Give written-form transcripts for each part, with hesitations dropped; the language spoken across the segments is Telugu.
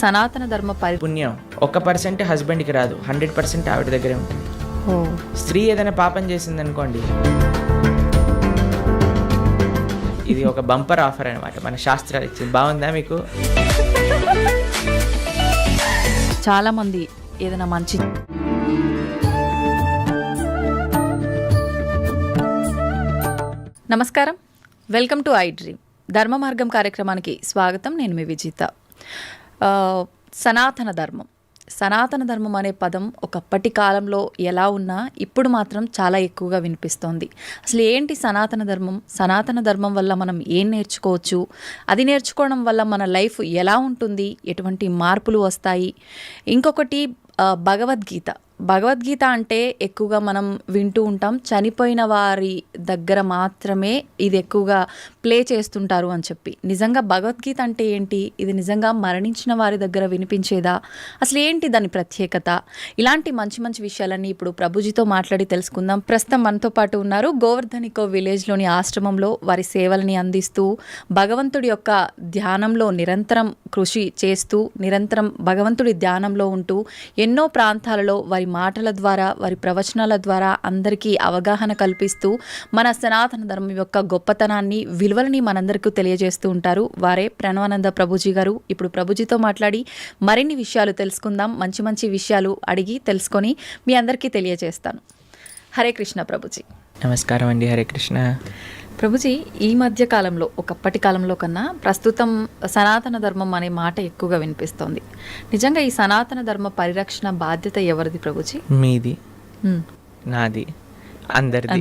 సనాతన ధర్మ పుణ్యం 1% హస్బెండ్కి రాదు, 100% ఆవిడ దగ్గరే ఉంటుంది. స్త్రీ ఏదైనా పాపం చేసిందనుకోండి, ఇది ఒక బంపర్ ఆఫర్ అనమాట, మన శాస్త్రాలు ఇచ్చింది. బాగుందా మీకు? చాలా మంది ఏదైనా మంచి నమస్కారం, వెల్కమ్ టు ఐ డ్రీమ్ ధర్మ మార్గం కార్యక్రమానికి స్వాగతం. నేను మీ విజిత. సనాతన ధర్మం అనే పదం ఒకప్పటి కాలంలో ఎలా ఉన్నా ఇప్పుడు మాత్రం చాలా ఎక్కువగా వినిపిస్తోంది. అసలు ఏంటి సనాతన ధర్మం వల్ల మనం ఏం నేర్చుకోవచ్చు, అది నేర్చుకోవడం వల్ల మన లైఫ్ ఎలా ఉంటుంది, ఎటువంటి మార్పులు వస్తాయి. ఇంకొకటి భగవద్గీత అంటే ఎక్కువగా మనం వింటూ ఉంటాం, చనిపోయిన వారి దగ్గర మాత్రమే ఇది ఎక్కువగా ప్లే చేస్తుంటారు అని చెప్పి. నిజంగా భగవద్గీత అంటే ఏంటి? ఇది నిజంగా మరణించిన వారి దగ్గర వినిపించేదా? అసలు ఏంటి దాని ప్రత్యేకత? ఇలాంటి మంచి మంచి విషయాలన్నీ ఇప్పుడు ప్రభుజీతో మాట్లాడి తెలుసుకుందాం. ప్రస్తుతం మనతో పాటు ఉన్నారు. గోవర్ధనికో విలేజ్లోని ఆశ్రమంలో వారి సేవల్ని అందిస్తూ భగవంతుడి యొక్క ధ్యానంలో నిరంతరం కృషి చేస్తూ, నిరంతరం భగవంతుడి ధ్యానంలో ఉంటూ ఎన్నో ప్రాంతాలలో వారి మాటల ద్వారా, వారి ప్రవచనాల ద్వారా అందరికీ అవగాహన కల్పిస్తూ మన సనాతన ధర్మం యొక్క గొప్పతనాన్ని, విలువలని మనందరికీ తెలియజేస్తూ ఉంటారు. వారే ప్రణవానంద ప్రభుజీ గారు. ఇప్పుడు ప్రభుజీతో మాట్లాడి మరిన్ని విషయాలు తెలుసుకుందాం. మంచి మంచి విషయాలు అడిగి తెలుసుకొని మీ అందరికీ తెలియజేస్తాను. హరే కృష్ణ ప్రభుజీ. నమస్కారం అండి. హరే కృష్ణ ప్రభుజీ. ఈ మధ్య కాలంలో, ఒకప్పటి కాలంలో కన్నా ప్రస్తుతం సనాతన ధర్మం అనే మాట ఎక్కువగా వినిపిస్తోంది. నిజంగా ఈ సనాతన ధర్మ పరిరక్షణ బాధ్యత ఎవరిది ప్రభుజీ? మీది, నాది, అందరిది.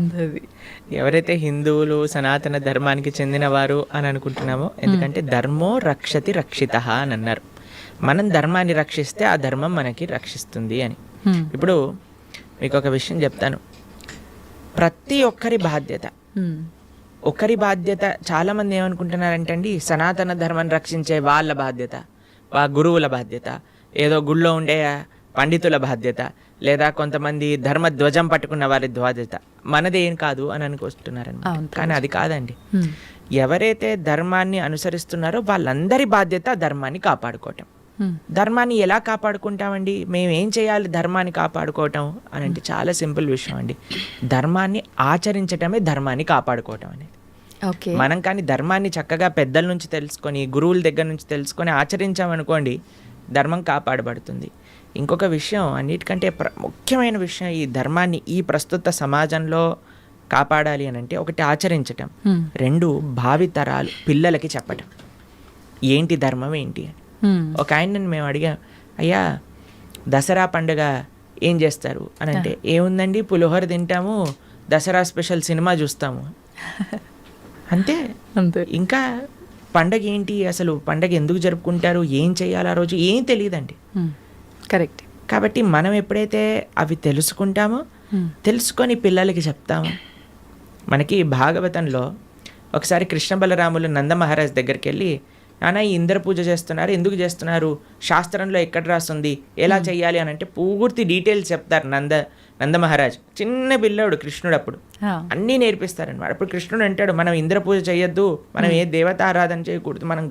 ఎవరైతే హిందువులు సనాతన ధర్మానికి చెందినవారు అని అనుకుంటున్నామో, ఎందుకంటే ధర్మో రక్షతి రక్షితః అని అన్నారు. మనం ధర్మాన్ని రక్షిస్తే ఆ ధర్మం మనకి రక్షిస్తుంది అని. ఇప్పుడు మీకు ఒక విషయం చెప్తాను. ప్రతి ఒక్కరి బాధ్యత చాలామంది ఏమనుకుంటున్నారంటే అండి, సనాతన ధర్మాన్ని రక్షించే వాళ్ళ బాధ్యత, గురువుల బాధ్యత, ఏదో గుళ్ళో ఉండే పండితుల బాధ్యత, లేదా కొంతమంది ధర్మ ధ్వజం పట్టుకున్న వారి బాధ్యత, మనదేం కాదు అని అనుకొస్తున్నారనమాట. కానీ అది కాదండి. ఎవరైతే ధర్మాన్ని అనుసరిస్తున్నారో వాళ్ళందరి బాధ్యత ధర్మాన్ని కాపాడుకోవటం. ధర్మాన్ని ఎలా కాపాడుకుంటామండి? మేము ఏం చేయాలి ధర్మాన్ని కాపాడుకోవటం అని అంటే చాలా సింపుల్ విషయం అండి. ధర్మాన్ని ఆచరించటమే ధర్మాన్ని కాపాడుకోవటం అనేది. మనం కానీ ధర్మాన్ని చక్కగా పెద్దల నుంచి తెలుసుకొని, గురువుల దగ్గర నుంచి తెలుసుకొని ఆచరించామనుకోండి, ధర్మం కాపాడబడుతుంది. ఇంకొక విషయం, అన్నిటికంటే ముఖ్యమైన విషయం, ఈ ధర్మాన్ని ఈ ప్రస్తుత సమాజంలో కాపాడాలి అని అంటే, ఒకటి ఆచరించటం, రెండు భావితరాలు పిల్లలకి చెప్పటం ఏంటి ధర్మం ఏంటి అని. ఒక ఆయనని మేము అడిగాం, అయ్యా దసరా పండుగ ఏం చేస్తారు అని అంటే, ఏముందండి పులిహోర తింటాము, దసరా స్పెషల్ సినిమా చూస్తాము అంతే. ఇంకా పండగ ఏంటి, అసలు పండగ ఎందుకు జరుపుకుంటారు, ఏం చేయాలి ఆ రోజు, ఏం తెలియదండి. కరెక్ట్. కాబట్టి మనం ఎప్పుడైతే అవి తెలుసుకుంటామో, తెలుసుకొని పిల్లలకి చెప్తామో. మనకి భాగవతంలో ఒకసారి కృష్ణ బలరాములు నంద మహారాజ్ దగ్గరికి వెళ్ళి, నాన్న ఈ ఇంద్ర పూజ చేస్తున్నారు, ఎందుకు చేస్తున్నారు, శాస్త్రంలో ఎక్కడ రాస్తుంది, ఎలా చెయ్యాలి అని అంటే పూర్తి డీటెయిల్స్ చెప్తారు నంద మహారాజ్. చిన్న పిల్లోడు కృష్ణుడు, అప్పుడు అన్నీ నేర్పిస్తారనమాట. అప్పుడు కృష్ణుడు అంటాడు, మనం ఇంద్ర పూజ చేయొద్దు, మనం ఏ దేవతారాధన చేయకూడదు, మనం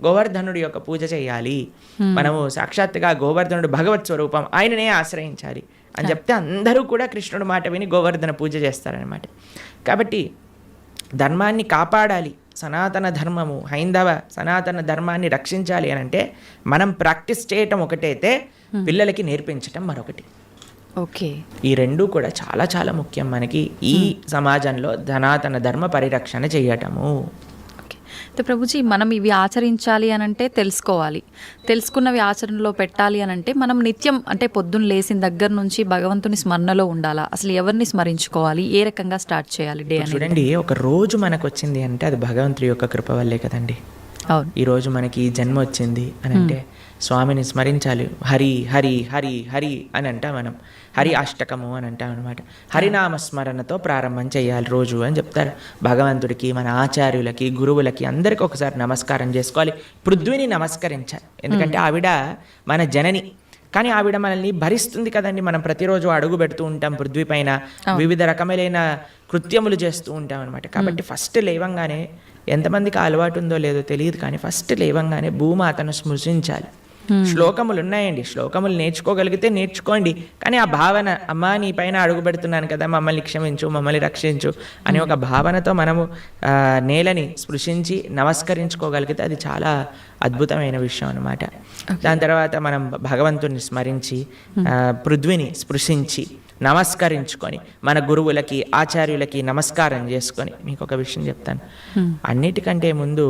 గోవర్ధనుడి యొక్క పూజ చేయాలి, మనము సాక్షాత్తుగా గోవర్ధనుడు భగవత్ స్వరూపం, ఆయననే ఆశ్రయించాలి అని చెప్తే అందరూ కూడా కృష్ణుడు మాట విని గోవర్ధన పూజ చేస్తారనమాట. కాబట్టి ధర్మాన్ని కాపాడాలి, సనాతన ధర్మము, హైందవ సనాతన ధర్మాన్ని రక్షించాలి అని అంటే మనం ప్రాక్టీస్ చేయటం ఒకటైతే, పిల్లలకి నేర్పించటం మరొకటి. ఓకే. ఈ రెండూ కూడా చాలా చాలా ముఖ్యం మనకి ఈ సమాజంలో సనాతన ధర్మ పరిరక్షణ చేయటము. అయితే ప్రభుజీ, మనం ఇవి ఆచరించాలి అని అంటే తెలుసుకున్నవి ఆచరణలో పెట్టాలి అని అంటే మనం నిత్యం, అంటే పొద్దున్న లేచిన దగ్గర నుంచి భగవంతుని స్మరణలో ఉండాలా? అసలు ఎవరిని స్మరించుకోవాలి, ఏ రకంగా స్టార్ట్ చేయాలి డే అని? చూడండి, ఒక రోజు మనకు వచ్చింది అంటే అది భగవంతుడి యొక్క కృప వల్లే కదండి. అవును. ఈరోజు మనకి ఈ జన్మ వచ్చింది అని అంటే స్వామిని స్మరించాలి. హరి హరి హరి హరి అని అంటాం మనం, హరి అష్టకము అని అంటాం అనమాట. హరినామస్మరణతో ప్రారంభం చేయాలి రోజు అని చెప్తారు. భగవంతుడికి, మన ఆచార్యులకి, గురువులకి అందరికీ ఒకసారి నమస్కారం చేసుకోవాలి. పృథ్వీని నమస్కరించాలి, ఎందుకంటే ఆవిడ మన జనని. కానీ ఆవిడ మనల్ని భరిస్తుంది కదండి. మనం ప్రతిరోజు అడుగు పెడుతూ ఉంటాం పృథ్వీ పైన, వివిధ రకములైన కృత్యములు చేస్తూ ఉంటాం అనమాట. కాబట్టి ఫస్ట్ లేవంగానే, ఎంతమందికి అలవాటు ఉందో లేదో తెలియదు కానీ, ఫస్ట్ లేవంగానే భూమాతను స్మృశించాలి. శ్లోకములు ఉన్నాయండి, శ్లోకములు నేర్చుకోగలిగితే నేర్చుకోండి, కానీ ఆ భావన, అమ్మా నీ పైన అడుగు పెడుతున్నాను కదా, మమ్మల్ని క్షమించు, మమ్మల్ని రక్షించు అనే ఒక భావనతో మనము నేలని స్పృశించి నమస్కరించుకోగలిగితే అది చాలా అద్భుతమైన విషయం అన్నమాట. దాని తర్వాత మనం భగవంతుని స్మరించి పృథ్వీని స్పృశించి నమస్కరించుకొని మన గురువులకి ఆచార్యులకి నమస్కారం చేసుకొని, మీకు ఒక విషయం చెప్తాను, అన్నిటికంటే ముందు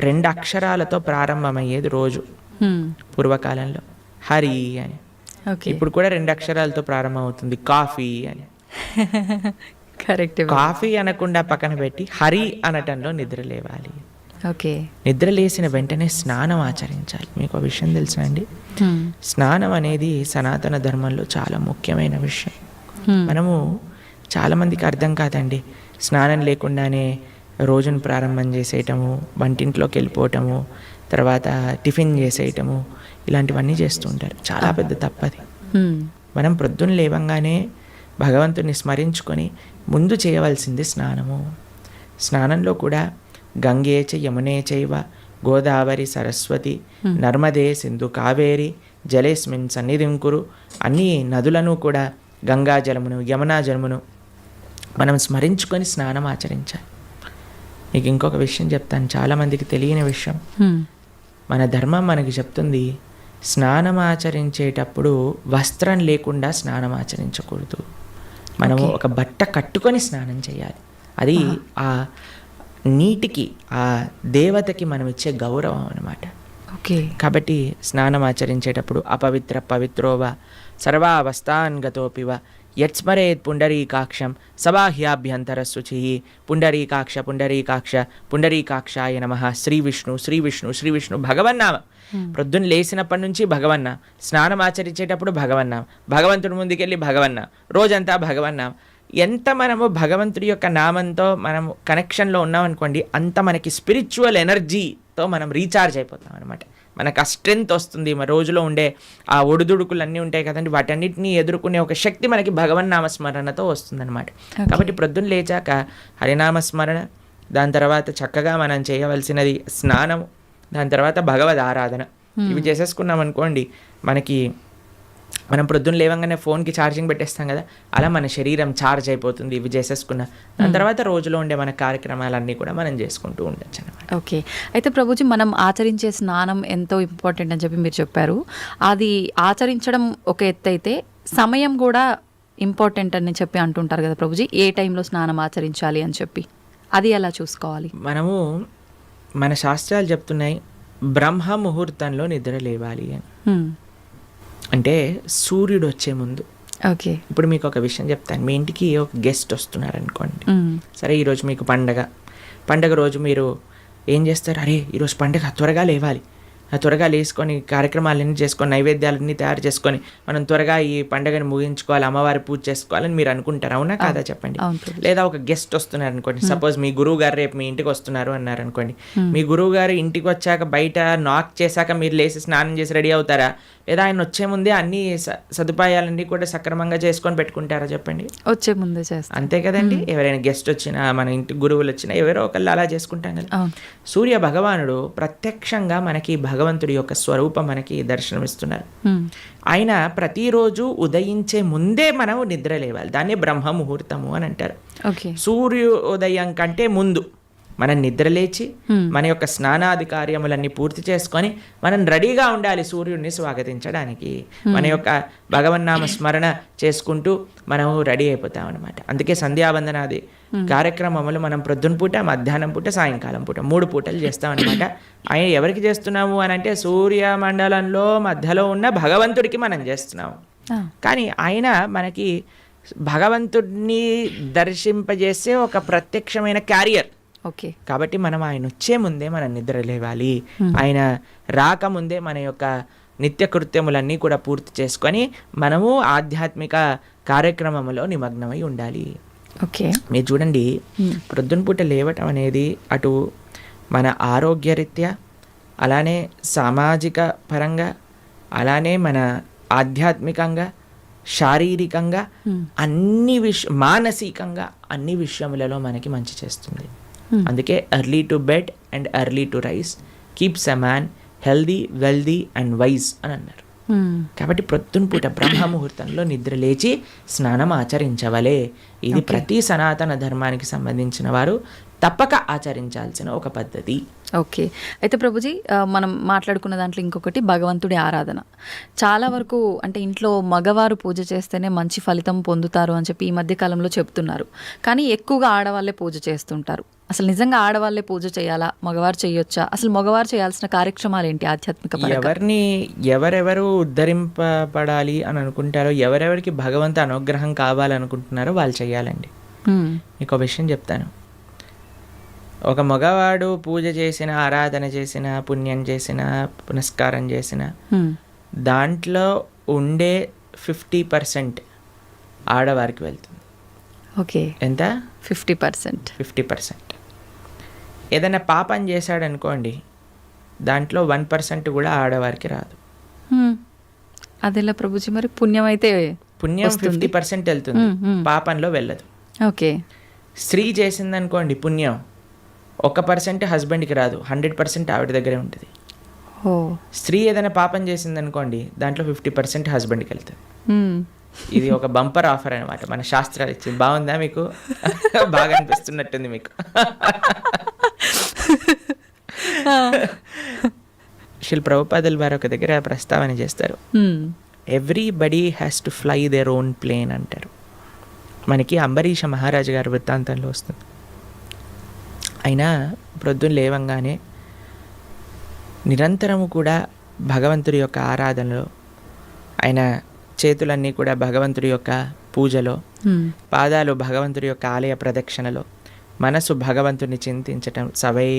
2 అక్షరాలతో ప్రారంభమయ్యేది రోజు పూర్వకాలంలో, హరి అని. ఇప్పుడు కూడా 2 అక్షరాలతో ప్రారంభం అవుతుంది, కాఫీ అని. కరెక్ట్. కాఫీ అనకుండా పక్కన పెట్టి హరి అనటంలో నిద్ర లేవాలి. ఓకే. నిద్ర లేసిన వెంటనే స్నానం ఆచరించాలి. మీకు ఒక విషయం తెలుసా అండి, స్నానం అనేది సనాతన ధర్మంలో చాలా ముఖ్యమైన విషయం. మనము చాలామందికి అర్థం కాదండి, స్నానం లేకుండానే రోజును ప్రారంభం చేసేయటము, వంటింట్లోకి వెళ్ళిపోవటము, తర్వాత టిఫిన్ చేసేయటము, ఇలాంటివన్నీ చేస్తూ ఉంటారు. చాలా పెద్ద తప్పది. మనం ప్రొద్దున లేవంగానే భగవంతుని స్మరించుకొని ముందు చేయవలసింది స్నానము. స్నానంలో కూడా గంగే చ యమునే చైవ గోదావరి సరస్వతి నర్మదే సింధు కావేరి జలేస్మిన్ సన్నిధిం కురు, అన్ని నదులను కూడా గంగా జలమును యమునా జలమును మనం స్మరించుకొని స్నానం ఆచరించాలి. మీకు ఇంకొక విషయం చెప్తాను, చాలామందికి తెలియని విషయం. మన ధర్మం మనకి చెప్తుంది, స్నానం ఆచరించేటప్పుడు వస్త్రం లేకుండా స్నానం ఆచరించకూడదు. మనము ఒక బట్ట కట్టుకొని స్నానం చేయాలి. అది ఆ నీటికి, ఆ దేవతకి మనం ఇచ్చే గౌరవం అన్నమాట. ఓకే. కాబట్టి స్నానం ఆచరించేటప్పుడు అపవిత్ర పవిత్రోవ సర్వావస్థాన్ గతోపివ యత్స్మరేత్ పుండరీకాక్షం సబాహ్యాభ్యంతర శుచి పుండరీకాక్ష పుండరీకాక్ష పుండరీకాక్షాయ నమః శ్రీ విష్ణు శ్రీ విష్ణు శ్రీ విష్ణు భగవన్నామ. ప్రొద్దున లేచినప్పటి నుంచి భగవన్న, స్నానం ఆచరించేటప్పుడు భగవన్నాం, భగవంతుడి ముందుకెళ్ళి భగవన్న, రోజంతా భగవన్నాం. ఎంత మనము భగవంతుడి యొక్క నామంతో మనము కనెక్షన్లో ఉన్నామనుకోండి, అంత మనకి స్పిరిచువల్ ఎనర్జీతో మనం రీఛార్జ్ అయిపోతాం అనమాట. మనకు ఆ స్ట్రెంగ్త్ వస్తుంది. మన రోజులో ఉండే ఆ ఒడిదుడుకులు అన్నీ ఉంటాయి కదండి, వాటన్నిటిని ఎదుర్కొనే ఒక శక్తి మనకి భగవన్నామస్మరణతో వస్తుందన్నమాట. కాబట్టి ప్రొద్దున లేచాక హరినామస్మరణ, దాని తర్వాత చక్కగా మనం చేయవలసినది స్నానము, దాని తర్వాత భగవద్ ఆరాధన. ఇవి చేసేసుకున్నాం అనుకోండి, మనం ప్రొద్దున లేవంగానే ఫోన్కి ఛార్జింగ్ పెట్టేస్తాం కదా, అలా మన శరీరం ఛార్జ్ అయిపోతుంది ఇవి చేసేసుకున్నా. దాని తర్వాత రోజులో ఉండే మన కార్యక్రమాలన్నీ కూడా మనం చేసుకుంటూ ఉండొచ్చు అన్నమాట. ఓకే. అయితే ప్రభుజీ, మనం ఆచరించే స్నానం ఎంతో ఇంపార్టెంట్ అని చెప్పి మీరు చెప్పారు. అది ఆచరించడం ఒక ఎత్తు అయితే సమయం కూడా ఇంపార్టెంట్ అని చెప్పి అంటుంటారు కదా ప్రభుజీ, ఏ టైంలో స్నానం ఆచరించాలి అని చెప్పి, అది ఎలా చూసుకోవాలి? మనము మన శాస్త్రాలు చెప్తున్నాయి, బ్రహ్మ ముహూర్తంలో నిద్ర లేవాలి అని. అంటే సూర్యుడు వచ్చే ముందు. ఓకే. ఇప్పుడు మీకు ఒక విషయం చెప్తాను, మీ ఇంటికి ఒక గెస్ట్ వస్తున్నారు అనుకోండి, సరే ఈరోజు మీకు పండగ రోజు మీరు ఏం చేస్తారు, అరే ఈరోజు పండగ త్వరగా లేవాలి, త్వరగా లేసుకొని కార్యక్రమాలన్నీ చేసుకొని నైవేద్యాలన్నీ తయారు చేసుకొని మనం త్వరగా ఈ పండుగను ముగించుకోవాలి, అమ్మవారి పూజ చేసుకోవాలని మీరు అనుకుంటారు, అవునా కాదా చెప్పండి. లేదా ఒక గెస్ట్ వస్తున్నారు అనుకోండి, సపోజ్ మీ గురువు గారు రేపు మీ ఇంటికి వస్తున్నారు అన్నారు అనుకోండి, మీ గురువు గారు ఇంటికి వచ్చాక బయట నాక్ చేశాక మీరు లేచి స్నానం చేసి రెడీ అవుతారా, లేదా ఆయన వచ్చే ముందే అన్ని సదుపాయాలన్నీ కూడా సక్రమంగా చేసుకొని పెట్టుకుంటారా చెప్పండి? వచ్చే ముందే చేస్తాం, అంతే కదండి. ఎవరైనా గెస్ట్ వచ్చినా, మన ఇంటి గురువులు వచ్చినా, ఎవరో ఒకళ్ళు అలా చేసుకుంటాం కదా. సూర్య భగవానుడు ప్రత్యక్షంగా మనకి భగవంతుడి యొక్క స్వరూపం మనకి దర్శనమిస్తున్నారు. ఆయన ప్రతిరోజు ఉదయించే ముందే మనం నిద్ర లేవాలి, దాన్ని బ్రహ్మ ముహూర్తము అని అంటారు. సూర్యోదయం కంటే ముందు మనం నిద్రలేచి మన యొక్క స్నానాది కార్యములన్నీ పూర్తి చేసుకొని మనం రెడీగా ఉండాలి సూర్యుడిని స్వాగతించడానికి. మన యొక్క భగవన్నామ స్మరణ చేసుకుంటూ మనము రెడీ అయిపోతాం అనమాట. అందుకే సంధ్యావందనాది కార్యక్రమములు మనం ప్రొద్దున పూట, మధ్యాహ్నం పూట, సాయంకాలం పూట 3 పూటలు చేస్తాం అనమాట. ఆయన ఎవరికి చేస్తున్నాము అని అంటే సూర్యమండలంలో మధ్యలో ఉన్న భగవంతుడికి మనం చేస్తున్నాము. కానీ ఆయన మనకి భగవంతుడిని దర్శింపజేసే ఒక ప్రత్యక్షమైన క్యారియర్. ఓకే. కాబట్టి మనం ఆయన వచ్చే ముందే మనం నిద్ర లేవాలి, ఆయన రాకముందే మన యొక్క నిత్య కృత్యములన్నీ కూడా పూర్తి చేసుకొని మనము ఆధ్యాత్మిక కార్యక్రమంలో నిమగ్నమై ఉండాలి. ఓకే. మీరు చూడండి, ప్రొద్దున పూట లేవటం అనేది అటు మన ఆరోగ్యరీత్యా, అలానే సామాజిక పరంగా, అలానే మన ఆధ్యాత్మికంగా, శారీరకంగా, మానసికంగా అన్ని విషయములలో మనకి మంచి చేస్తుంది. అందుకే early to bed and early to rice keeps a man healthy, wealthy and wise అని అన్నారు. కాబట్టి ప్రొద్దున పూట బ్రహ్మముహూర్తంలో నిద్ర లేచి స్నానం ఆచరించవలే. ఇది ప్రతి సనాతన ధర్మానికి సంబంధించిన వారు తప్పక ఆచరించాల్సిన ఒక పద్ధతి. ఓకే. అయితే ప్రభుజీ, మనం మాట్లాడుకున్న దాంట్లో ఇంకొకటి భగవంతుడి ఆరాధన. చాలా వరకు అంటే ఇంట్లో మగవారు పూజ చేస్తేనే మంచి ఫలితం పొందుతారు అని చెప్పి ఈ మధ్య కాలంలో చెప్తున్నారు. కానీ ఎక్కువగా ఆడవాళ్ళే పూజ చేస్తుంటారు. అసలు నిజంగా ఆడవాళ్ళే పూజ చేయాలా, మగవారు చేయొచ్చా? అసలు మగవారు చేయాల్సిన కార్యక్రమాలు ఏంటి ఆధ్యాత్మిక పరంగా? ఎవరిని ఎవరెవరు ఉద్ధరింపబడాలి అని అనుకుంటారో, ఎవరెవరికి భగవంతు అనుగ్రహం కావాలనుకుంటున్నారో వాళ్ళు చేయాలండి. మీకు ఒక విషయం చెప్తాను. ఒక మగవాడు పూజ చేసిన, ఆరాధన చేసిన, పుణ్యం చేసిన, పునస్కారం చేసిన దాంట్లో ఉండే 50% ఆడవారికి వెళ్తుంది. ఓకే. ఎంత? 50%. 50%. ఏదైనా పాపం చేశాడనుకోండి, దాంట్లో 1% కూడా ఆడవారికి రాదు. అదెలా ప్రభుజీ? మరి పుణ్యం అయితే పుణ్యం 50% వెళ్తుంది, పాపంలో వెళ్ళదు. ఓకే. స్త్రీ చేసిందనుకోండి పుణ్యం, 1% హస్బెండ్కి రాదు, 100% ఆవిడ దగ్గరే ఉంటుంది. స్త్రీ ఏదైనా పాపం చేసిందనుకోండి, దాంట్లో 50% హస్బెండ్కి వెళ్తుంది. ఇది ఒక బంపర్ ఆఫర్ అనమాట, మన శాస్త్రాలు ఇచ్చింది. బాగుందా మీకు? బాగా అనిపిస్తున్నట్టుంది మీకు. శిల్ ప్రభుపాదులు వారు ఒక దగ్గర ప్రస్తావన చేస్తారు. Everybody has to fly their own plane అంటారు. మనకి అంబరీష మహారాజు గారి వృత్తాంతంలో వస్తుంది. అయినా ప్రొద్దున లేవంగానే నిరంతరము కూడా భగవంతుడి యొక్క ఆరాధనలో, ఆయన చేతులన్నీ కూడా భగవంతుడి యొక్క పూజలో, పాదాలు భగవంతుడి యొక్క ఆలయ ప్రదక్షిణలో, మనసు భగవంతుని చింతించటం. సవై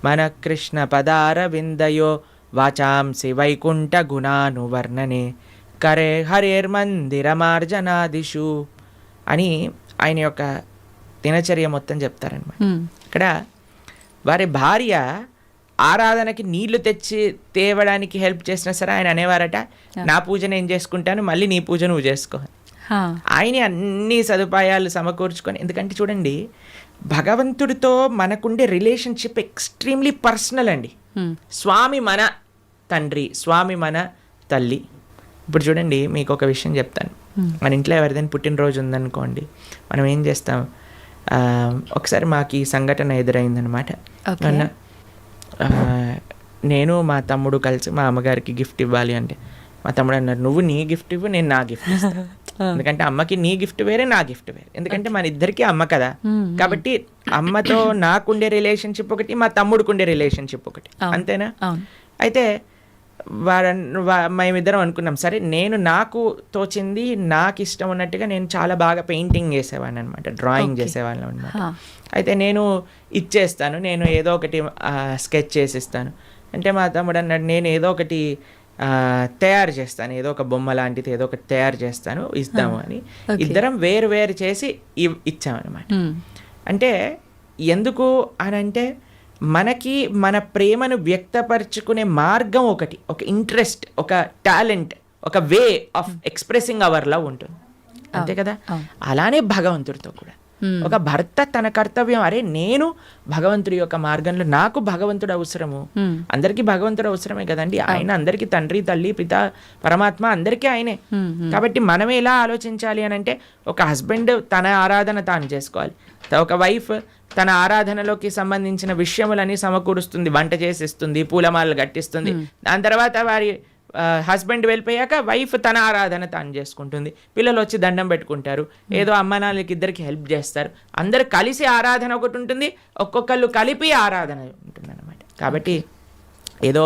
మన కృష్ణ పదార విందయో వాచాంసి వైకుంఠ గుణానువర్ణనే కరే హరేర్మందిరమార్జనాదిషు అని ఆయన యొక్క దినచర్య మొత్తం చెప్తారనమాట. ఇక్కడ వారి భార్య ఆరాధనకి నీళ్లు తెచ్చి తేవడానికి హెల్ప్ చేసినా సరే ఆయన అనేవారట, నా పూజ నేను చేసుకుంటాను, మళ్ళీ నీ పూజ నువ్వు చేసుకో. ఆయన అన్ని సదుపాయాలు సమకూర్చుకొని, ఎందుకంటే చూడండి, భగవంతుడితో మనకుండే రిలేషన్షిప్ ఎక్స్ట్రీమ్లీ పర్సనల్ అండి. స్వామి మన తండ్రి, స్వామి మన తల్లి. ఇప్పుడు చూడండి, మీకు ఒక విషయం చెప్తాను. మన ఇంట్లో ఎవరిదైనా పుట్టినరోజు ఉందనుకోండి, మనం ఏం చేస్తాం? ఒకసారి మాకు ఈ సంఘటన ఎదురైందనమాట. నేను మా తమ్ముడు కలిసి మా అమ్మగారికి గిఫ్ట్ ఇవ్వాలి అంటే, మా తమ్ముడు అన్నారు, నువ్వు నీ గిఫ్ట్ ఇవ్వు, నేను నా గిఫ్ట్ ఇస్తాను. ఎందుకంటే అమ్మకి నీ గిఫ్ట్ వేరే, నా గిఫ్ట్ వేరే. ఎందుకంటే మన ఇద్దరికి అమ్మ కదా. కాబట్టి అమ్మతో నాకుండే రిలేషన్షిప్ ఒకటి, మా తమ్ముడికి ఉండే రిలేషన్షిప్ ఒకటి, అంతేనా? అయితే మేమిద్దరం అనుకున్నాం, సరే నేను నాకు తోచింది, నాకు ఇష్టం ఉన్నట్టుగా నేను చాలా బాగా పెయింటింగ్ చేసేవాడిని అనమాట, డ్రాయింగ్ చేసేవాళ్ళం అనమాట. అయితే నేను ఇచ్చేస్తాను, నేను ఏదో ఒకటి స్కెచ్ చేసిస్తాను అంటే, మా తమ్ముడు అన్నాడు, నేను ఏదో ఒకటి తయారు చేస్తాను, ఏదో ఒక బొమ్మ లాంటిది ఏదో ఒకటి తయారు చేస్తాను, ఇద్దాము అని ఇద్దరం వేరు వేరు చేసి ఇచ్చామన్నమాట. అంటే ఎందుకు అని అంటే, మనకి మన ప్రేమను వ్యక్తపరచుకునే మార్గం ఒకటి, ఒక ఇంట్రెస్ట్, ఒక టాలెంట్, ఒక way of expressing hour love ఉంటుంది, అంతే కదా. అలానే భగవంతుడితో కూడా ఒక భర్త తన కర్తవ్యం, అరే నేను భగవంతుడి యొక్క మార్గంలో, నాకు భగవంతుడు అవసరము, అందరికీ భగవంతుడు అవసరమే కదండి. ఆయన అందరికీ తండ్రి, తల్లి, పిత, పరమాత్మ అందరికీ ఆయనే. కాబట్టి మనం ఎలా ఆలోచించాలి అని అంటే, ఒక హస్బెండ్ తన ఆరాధన తాను చేసుకోవాలి, ఒక వైఫ్ తన ఆరాధనలోకి సంబంధించిన విషయములని సమకూరుస్తుంది, వంట చేసిస్తుంది, పూలమాలలు కట్టిస్తుంది. దాని తర్వాత వారి హస్బెండ్ వెళ్ళిపోయాక వైఫ్ తన ఆరాధన తాను చేసుకుంటుంది, పిల్లలు వచ్చి దండం పెట్టుకుంటారు, ఏదో అమ్మ నాన్నలకి ఇద్దరికి హెల్ప్ చేస్తారు, అందరు కలిసి ఆరాధన ఒకటి ఉంటుంది, ఒక్కొక్కళ్ళు కలిపి ఆరాధన ఉంటుంది అన్నమాట. కాబట్టి ఏదో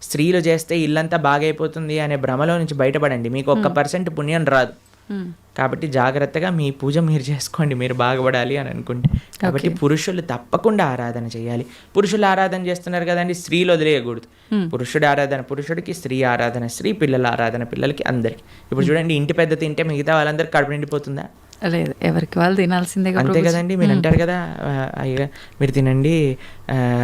స్త్రీలు చేస్తే ఇల్లంతా బాగైపోతుంది అనే భ్రమలో నుంచి బయటపడండి, మీకు 1% పుణ్యం రాదు. కాబట్టి జాగ్రత్తగా మీ పూజ మీరు చేసుకోండి, మీరు బాగుపడాలి అని అనుకుంటే. కాబట్టి పురుషులు తప్పకుండా ఆరాధన చేయాలి. పురుషులు ఆరాధన చేస్తున్నారు కదండి, స్త్రీలు వదిలేయకూడదు. పురుషుడు ఆరాధన పురుషుడికి, స్త్రీ ఆరాధన స్త్రీ, పిల్లల ఆరాధన పిల్లలకి, అందరికి. ఇప్పుడు చూడండి, ఇంటి పెద్ద తింటే మిగతా వాళ్ళందరికీ కడుపు నిండిపోతుందా? లేదు, ఎవరికి వాళ్ళు తినాల్సిందే, అంతే కదండి. మీరు అంటారు కదా, అయ్యా మీరు తినండి,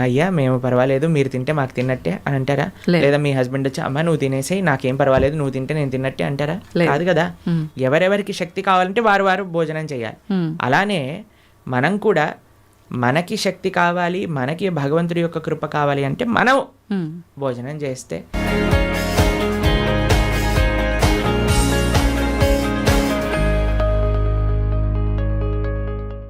అయ్యా మేము పర్వాలేదు, మీరు తింటే మాకు తిన్నట్టే అని అంటారా? లేదా మీ హస్బెండ్ వచ్చి, అమ్మ నువ్వు తినేసేయి, నాకేం పర్వాలేదు, నువ్వు తింటే నేను తిన్నట్టే అంటారా? కాదు కదా. ఎవరెవరికి శక్తి కావాలంటే వారు వారు భోజనం చేయాలి. అలానే మనం కూడా, మనకి శక్తి కావాలి, మనకి భగవంతుడి యొక్క కృప కావాలి అంటే మనం హ్మ్. భోజనం చేస్తే